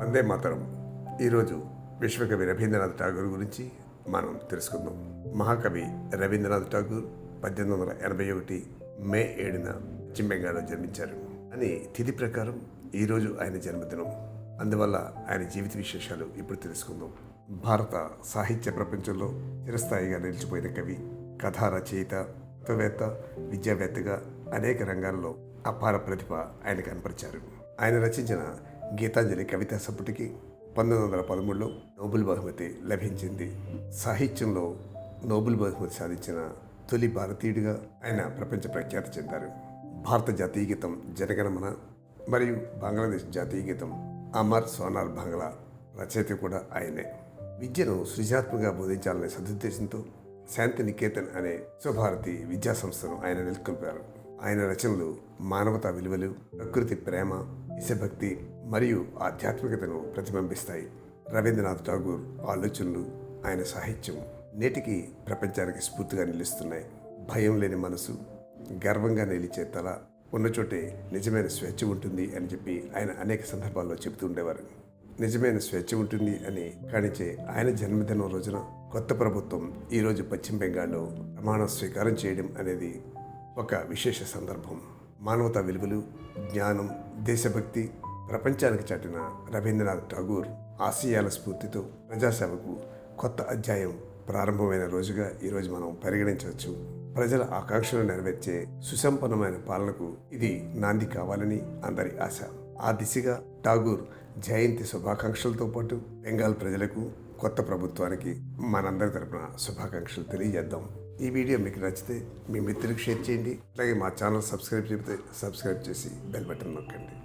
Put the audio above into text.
వందే మాతరం. ఈరోజు విశ్వకవి రవీంద్రనాథ్ ఠాగూర్ గురించి మనం తెలుసుకుందాం. మహాకవి రవీంద్రనాథ్ ఠాగూర్ 1881 మే 7న పశ్చిమ బెంగాల్లో జన్మించారు అని తిథి ప్రకారం ఈరోజు ఆయన జన్మదినం. అందువల్ల ఆయన జీవిత విశేషాలు ఇప్పుడు తెలుసుకుందాం. భారత సాహిత్య ప్రపంచంలో చిరస్థాయిగా నిలిచిపోయిన కవి, కథా రచయిత, తత్వవేత్త, విద్యావేత్తగా అనేక రంగాల్లో అపార ప్రతిభ ఆయన కనపరిచారు. ఆయన రచించిన గీతాంజలి కవితా సంపుటికి 1913లో నోబెల్ బహుమతి లభించింది. సాహిత్యంలో నోబెల్ బహుమతి సాధించిన తొలి భారతీయుడిగా ఆయన ప్రపంచ ప్రఖ్యాతి చెందారు. భారత జాతీయ గీతం జనగణమన మరియు బంగ్లాదేశ్ జాతీయ గీతం అమర్ సోనార్ బంగ్లా రచయిత కూడా ఆయనే. విద్యను సృజనాత్మకంగా బోధించాలనే సదుద్దేశంతో శాంతి నికేతన్ అనే స్వభారతి విద్యా సంస్థను ఆయన నెలకొల్పారు. ఆయన రచనలు మానవతా విలువలు, ప్రకృతి ప్రేమ, దేశభక్తి మరియు ఆధ్యాత్మికతను ప్రతిబింబిస్తాయి. రవీంద్రనాథ్ ఠాగూర్ ఆలోచనలు, ఆయన సాహిత్యం నేటికి ప్రపంచానికి స్ఫూర్తిగా నిలుస్తున్నాయి. భయం లేని మనసు, గర్వంగా నిలిచే తల ఉన్నచోటే నిజమైన స్వేచ్ఛ ఉంటుంది అని చెప్పి ఆయన అనేక సందర్భాల్లో చెబుతూ ఉండేవారు. నిజమైన స్వేచ్ఛ ఉంటుంది అని కానిచే ఆయన జన్మదినం రోజున కొత్త ప్రభుత్వం ఈరోజు పశ్చిమ బెంగాల్లో ప్రమాణ స్వీకారం చేయడం అనేది ఒక విశేష సందర్భం. మానవతా విలువలు, జ్ఞానం, దేశభక్తి ప్రపంచానికి చాటిన రవీంద్రనాథ్ ఠాగూర్ ఆశయాల స్ఫూర్తితో ప్రజాసేవకు కొత్త అధ్యాయం ప్రారంభమైన రోజుగా ఈరోజు మనం పరిగణించవచ్చు. ప్రజల ఆకాంక్షలు నెరవేర్చే సుసంపన్నమైన పాలనకు ఇది నాంది కావాలని అందరి ఆశ. ఆ దిశగా ఠాగూర్ జయంతి శుభాకాంక్షలతో పాటు బెంగాల్ ప్రజలకు, కొత్త ప్రభుత్వానికి మనందరి తరపున శుభాకాంక్షలు తెలియజేద్దాం. ఈ వీడియో మీకు నచ్చితే మీ మిత్రులకు షేర్ చేయండి. అలాగే మా ఛానల్ సబ్స్క్రైబ్ చేసి బెల్ బటన్ నొక్కండి.